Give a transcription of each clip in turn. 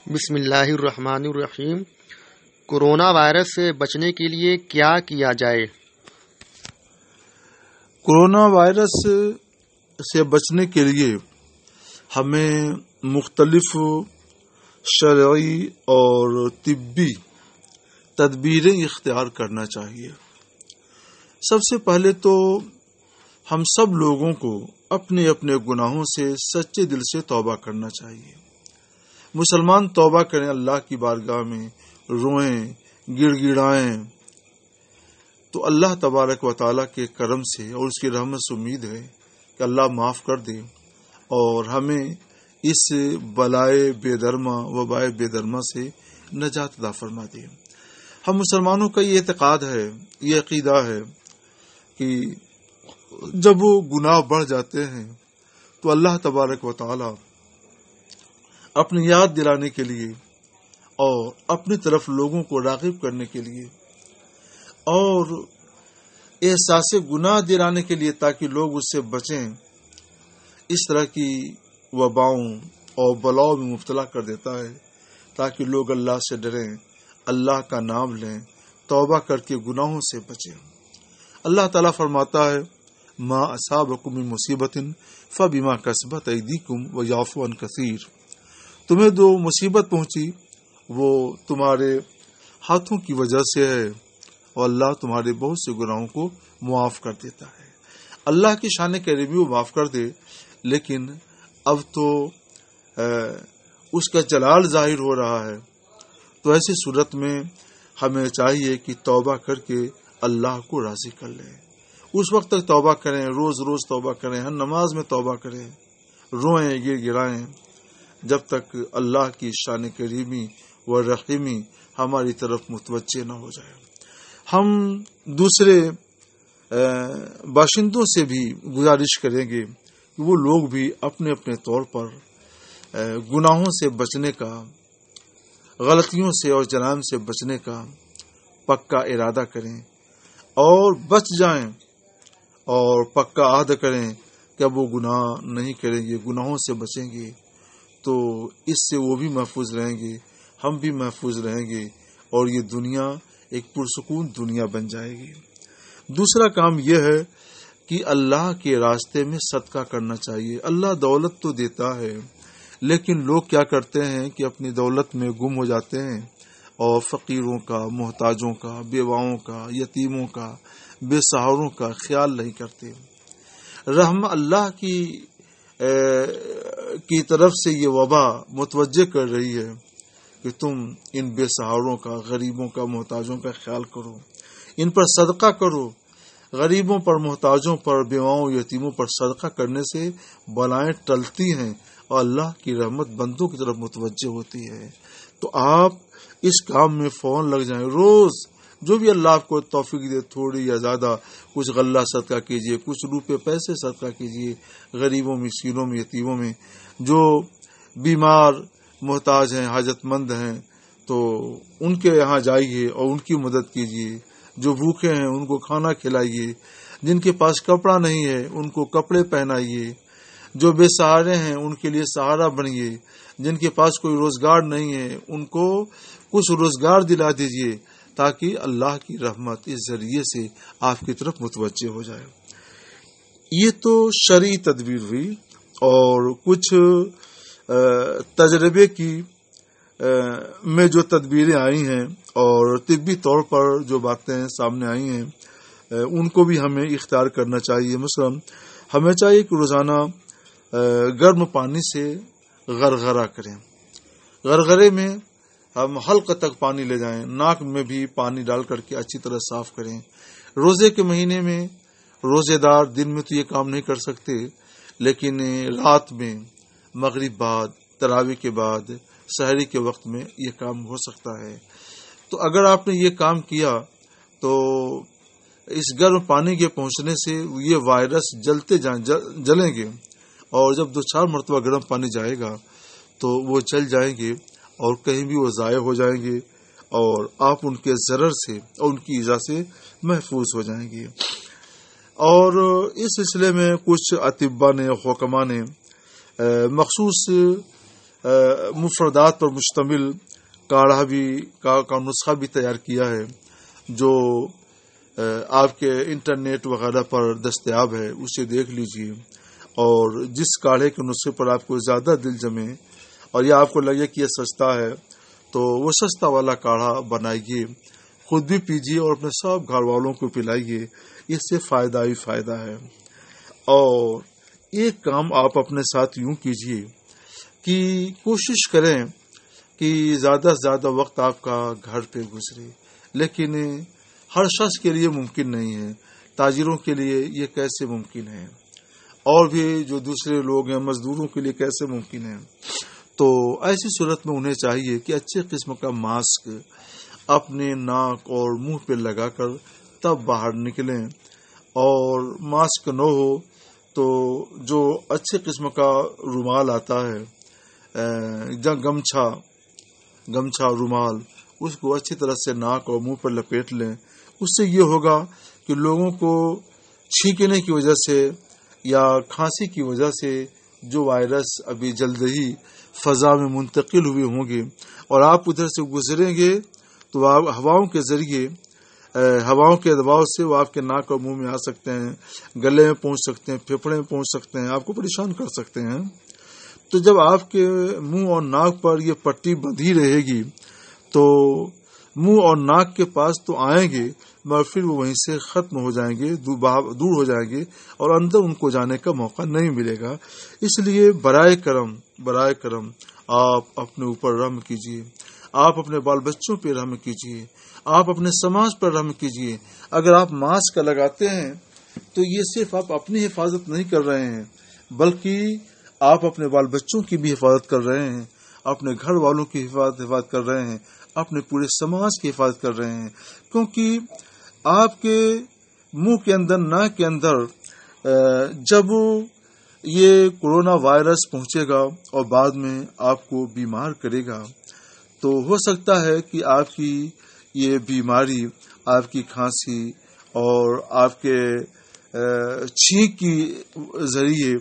بسم اللہ الرحمن الرحیم۔ کورونا وائرس سے بچنے کے لیے کیا کیا جائے؟ کورونا وائرس سے بچنے کے لیے ہمیں مختلف شرعی اور طبی تدبیریں اختیار کرنا چاہیے۔ سب سے پہلے تو ہم سب لوگوں کو اپنے اپنے گناہوں سے سچے دل سے توبہ کرنا چاہیے۔ مسلمان توبہ کریں، اللہ کی بارگاہ میں روئیں، گڑ گڑائیں، تو اللہ تبارک و تعالیٰ کے کرم سے اور اس کی رحمت سے امید ہے کہ اللہ معاف کر دے اور ہمیں اس بلائے بے درما وبائے بے درما سے نجات عطا فرما دے۔ ہم مسلمانوں کا یہ اعتقاد ہے، یہ عقیدہ ہے کہ جب وہ گناہ بڑھ جاتے ہیں تو اللہ تبارک و تعالیٰ اپنی یاد دلانے کے لیے اور اپنی طرف لوگوں کو راغب کرنے کے لیے اور احساس گناہ دلانے کے لیے تاکہ لوگ اس سے بچیں، اس طرح کی وباؤں اور بلاؤں میں مبتلا کر دیتا ہے تاکہ لوگ اللہ سے ڈریں، اللہ کا نام لیں، توبہ کر کے گناہوں سے بچیں۔ اللہ تعالیٰ فرماتا ہے ما اصابکم من مصیبت فبما کسبت ایدیکم ویعفو عن کثیر۔ تمہیں جو مصیبت پہنچی وہ تمہارے ہاتھوں کی وجہ سے ہے اور اللہ تمہارے بہت سے گناہوں کو معاف کر دیتا ہے۔ اللہ کی شان کریمی وہ معاف کر دے، لیکن اب تو اس کا جلال ظاہر ہو رہا ہے، تو ایسی صورت میں ہمیں چاہیے کہ توبہ کر کے اللہ کو راضی کر لیں۔ اس وقت تک توبہ کریں، روز روز توبہ کریں، ہر نماز میں توبہ کریں، روئیں، گڑ گڑائیں، جب تک اللہ کی شان کریمی و رحیمی ہماری طرف متوجہ نہ ہو جائے۔ ہم دوسرے باشندوں سے بھی گزارش کریں گے کہ وہ لوگ بھی اپنے اپنے طور پر گناہوں سے بچنے کا، غلطیوں سے اور جرائم سے بچنے کا پکا ارادہ کریں اور بچ جائیں اور پکا عہد کریں کہ اب وہ گناہ نہیں کریں گے، گناہوں سے بچیں گے، تو اس سے وہ بھی محفوظ رہیں گے، ہم بھی محفوظ رہیں گے اور یہ دنیا ایک پرسکون دنیا بن جائے گی۔ دوسرا کام یہ ہے کہ اللہ کے راستے میں صدقہ کرنا چاہیے۔ اللہ دولت تو دیتا ہے، لیکن لوگ کیا کرتے ہیں کہ اپنی دولت میں گم ہو جاتے ہیں اور فقیروں کا، محتاجوں کا، بیواؤں کا، یتیموں کا، بے سہاروں کا خیال نہیں کرتے۔ رحم اللہ کی طرف سے یہ وبا متوجہ کر رہی ہے کہ تم ان بے سہاروں کا، غریبوں کا، محتاجوں کا خیال کرو، ان پر صدقہ کرو۔ غریبوں پر، محتاجوں پر، بیواؤں، یتیموں پر صدقہ کرنے سے بلائیں ٹلتی ہیں اور اللہ کی رحمت بندوں کی طرف متوجہ ہوتی ہے۔ تو آپ اس کام میں فوراً لگ جائیں، روز جو بھی اللہ آپ کو توفیق دے، تھوڑی یا زیادہ، کچھ غلہ صدقہ کیجیے، کچھ روپے پیسے صدقہ کیجیے، غریبوں، مسکینوں میں، یتیموں میں، جو بیمار، محتاج ہیں، حاجت مند ہیں، تو ان کے یہاں جائیے اور ان کی مدد کیجیے۔ جو بھوکے ہیں ان کو کھانا کھلائیے، جن کے پاس کپڑا نہیں ہے ان کو کپڑے پہنائیے، جو بے سہارے ہیں ان کے لیے سہارا بنیے، جن کے پاس کوئی روزگار نہیں ہے ان کو کچھ روزگار دلا دیجیے تاکہ اللہ کی رحمت اس ذریعے سے آپ کی طرف متوجہ ہو جائے۔ یہ تو شرعی تدبیر ہوئی، اور کچھ تجربے کی میں جو تدبیریں آئی ہیں اور طبی طور پر جو باتیں سامنے آئی ہیں ان کو بھی ہمیں اختیار کرنا چاہیے۔ مثلا ہمیں چاہیے کہ روزانہ گرم پانی سے غرغرہ کریں۔ غرغرے میں ہم حلق تک پانی لے جائیں، ناک میں بھی پانی ڈال کر کے اچھی طرح صاف کریں۔ روزے کے مہینے میں روزے دار دن میں تو یہ کام نہیں کر سکتے، لیکن رات میں، مغرب بعد، تراویح کے بعد، سحری کے وقت میں یہ کام ہو سکتا ہے۔ تو اگر آپ نے یہ کام کیا تو اس گرم پانی کے پہنچنے سے یہ وائرس جلیں گے، اور جب 2-4 مرتبہ گرم پانی جائے گا تو وہ جل جائیں گے اور کہیں بھی وہ ضائع ہو جائیں گے اور آپ ان کے ضرر سے اور ان کی ایذا سے محفوظ ہو جائیں گے۔ اور اس سلسلے میں کچھ اطباء نے، حکماء نے مخصوص مفردات پر مشتمل کاڑھا بھی کا نسخہ بھی تیار کیا ہے، جو آپ کے انٹرنیٹ وغیرہ پر دستیاب ہے، اسے دیکھ لیجئے، اور جس کاڑھے کے نسخے پر آپ کو زیادہ دل جمے اور یہ آپ کو لگے کہ یہ سستا ہے تو وہ سستا والا کاڑھا بنائیے، خود بھی پیجیے اور اپنے سب گھر والوں کو پلائیے، اس سے فائدہ ہی فائدہ ہے۔ اور ایک کام آپ اپنے ساتھ یوں کیجیے کہ کوشش کریں کہ زیادہ سے زیادہ وقت آپ کا گھر پہ گزرے، لیکن ہر شخص کے لیے ممکن نہیں ہے، تاجروں کے لیے یہ کیسے ممکن ہے، اور بھی جو دوسرے لوگ ہیں مزدوروں کے لیے کیسے ممکن ہے۔ تو ایسی صورت میں انہیں چاہیے کہ اچھے قسم کا ماسک اپنے ناک اور منہ پہ لگا کر تب باہر نکلیں، اور ماسک نہ ہو تو جو اچھے قسم کا رومال آتا ہے، گمچھا رومال، اس کو اچھی طرح سے ناک اور منہ پر لپیٹ لیں۔ اس سے یہ ہوگا کہ لوگوں کو چھینکنے کی وجہ سے یا کھانسی کی وجہ سے جو وائرس ابھی جلد ہی فضا میں منتقل ہوئے ہوں گے اور آپ ادھر سے گزریں گے تو آپ ہواؤں کے ذریعے، ہواؤں کے دباؤ سے وہ آپ کے ناک اور منہ میں آ سکتے ہیں، گلے میں پہنچ سکتے ہیں، پھیپھڑے میں پہنچ سکتے ہیں، آپ کو پریشان کر سکتے ہیں۔ تو جب آپ کے منہ اور ناک پر یہ پٹی بندھی رہے گی تو منہ اور ناک کے پاس تو آئیں گے مگر پھر وہ وہیں سے ختم ہو جائیں گے، دور ہو جائیں گے، اور اندر ان کو جانے کا موقع نہیں ملے گا۔ اس لیے برائے کرم آپ اپنے اوپر رحم کیجیے، آپ اپنے بال بچوں پہ رحم کیجیے، آپ اپنے سماج پر رحم کیجیے۔ اگر آپ ماسک لگاتے ہیں تو یہ صرف آپ اپنی حفاظت نہیں کر رہے ہیں بلکہ آپ اپنے بال بچوں کی بھی حفاظت کر رہے ہیں، اپنے گھر والوں کی حفاظت کر رہے ہیں، اپنے پورے سماج کی حفاظت کر رہے ہیں، کیونکہ آپ کے منہ کے اندر، ناک کے اندر جب یہ کورونا وائرس پہنچے گا اور بعد میں آپ کو بیمار کرے گا تو ہو سکتا ہے کہ آپ کی یہ بیماری، آپ کی کھانسی اور آپ کے چھینک کی ذریعے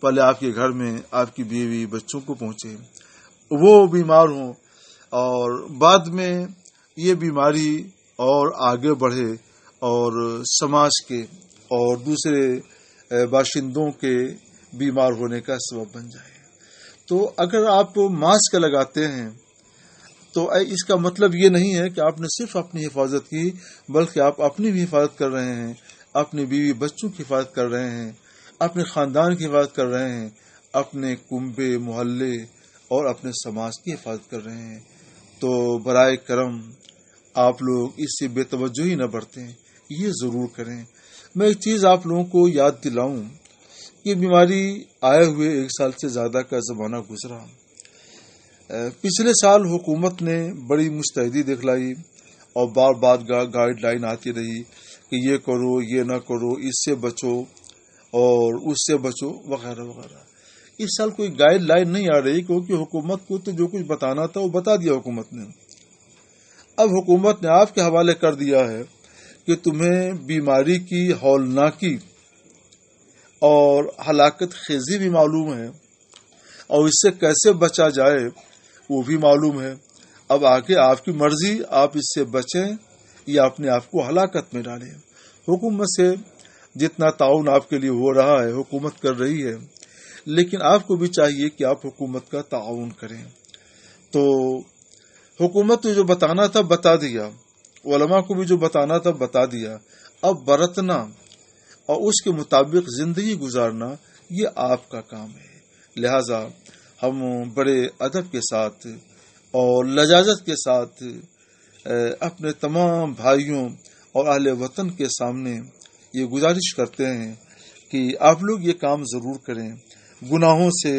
پہلے آپ کے گھر میں آپ کی بیوی بچوں کو پہنچے، وہ بیمار ہوں، اور بعد میں یہ بیماری اور آگے بڑھے اور سماج کے اور دوسرے باشندوں کے بیمار ہونے کا سبب بن جائے۔ تو اگر آپ ماسک لگاتے ہیں تو اس کا مطلب یہ نہیں ہے کہ آپ نے صرف اپنی حفاظت کی، بلکہ آپ اپنی بھی حفاظت کر رہے ہیں، اپنی بیوی بچوں کی حفاظت کر رہے ہیں، اپنے خاندان کی حفاظت کر رہے ہیں، اپنے کنبے، محلے اور اپنے سماج کی حفاظت کر رہے ہیں۔ تو برائے کرم آپ لوگ اس سے بے توجہی نہ برتیں، یہ ضرور کریں۔ میں ایک چیز آپ لوگوں کو یاد دلاؤں، یہ بیماری آئے ہوئے 1 سال سے زیادہ کا زمانہ گزرا۔ پچھلے سال حکومت نے بڑی مستعدی دکھلائی اور بار بار گائیڈ لائن آتی رہی کہ یہ کرو، یہ نہ کرو، اس سے بچو اور اس سے بچو وغیرہ وغیرہ۔ اس سال کوئی گائیڈ لائن نہیں آ رہی کیونکہ حکومت کو تو جو کچھ بتانا تھا وہ بتا دیا حکومت نے۔ اب حکومت نے آپ کے حوالے کر دیا ہے کہ تمہیں بیماری کی ہولناکی اور ہلاکت خیزی بھی معلوم ہے اور اس سے کیسے بچا جائے وہ بھی معلوم ہے۔ اب آگے آپ کی مرضی، آپ اس سے بچیں یا اپنے آپ کو ہلاکت میں ڈالیں۔ حکومت سے جتنا تعاون آپ کے لیے ہو رہا ہے حکومت کر رہی ہے، لیکن آپ کو بھی چاہیے کہ آپ حکومت کا تعاون کریں۔ تو حکومت نے جو بتانا تھا بتا دیا، علماء کو بھی جو بتانا تھا بتا دیا، اب برتنا اور اس کے مطابق زندگی گزارنا یہ آپ کا کام ہے۔ لہذا ہم بڑے ادب کے ساتھ اور لجاجت کے ساتھ اپنے تمام بھائیوں اور اہل وطن کے سامنے یہ گزارش کرتے ہیں کہ آپ لوگ یہ کام ضرور کریں، گناہوں سے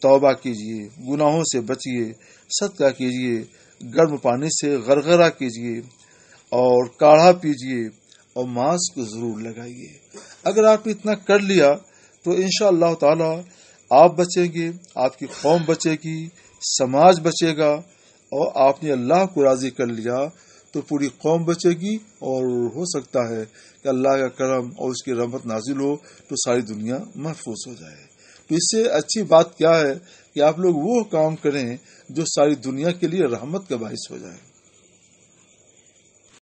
توبہ کیجیے، گناہوں سے بچیے، صدقہ کیجیے، گرم پانی سے غرغرہ کیجیے اور کاڑھا پیجیے اور ماسک ضرور لگائیے۔ اگر آپ نے اتنا کر لیا تو انشاءاللہ تعالی آپ بچیں گے، آپ کی قوم بچے گی، سماج بچے گا، اور آپ نے اللہ کو راضی کر لیا تو پوری قوم بچے گی، اور ہو سکتا ہے کہ اللہ کا کرم اور اس کی رحمت نازل ہو تو ساری دنیا محفوظ ہو جائے۔ تو اس سے اچھی بات کیا ہے کہ آپ لوگ وہ کام کریں جو ساری دنیا کے لیے رحمت کا باعث ہو جائے۔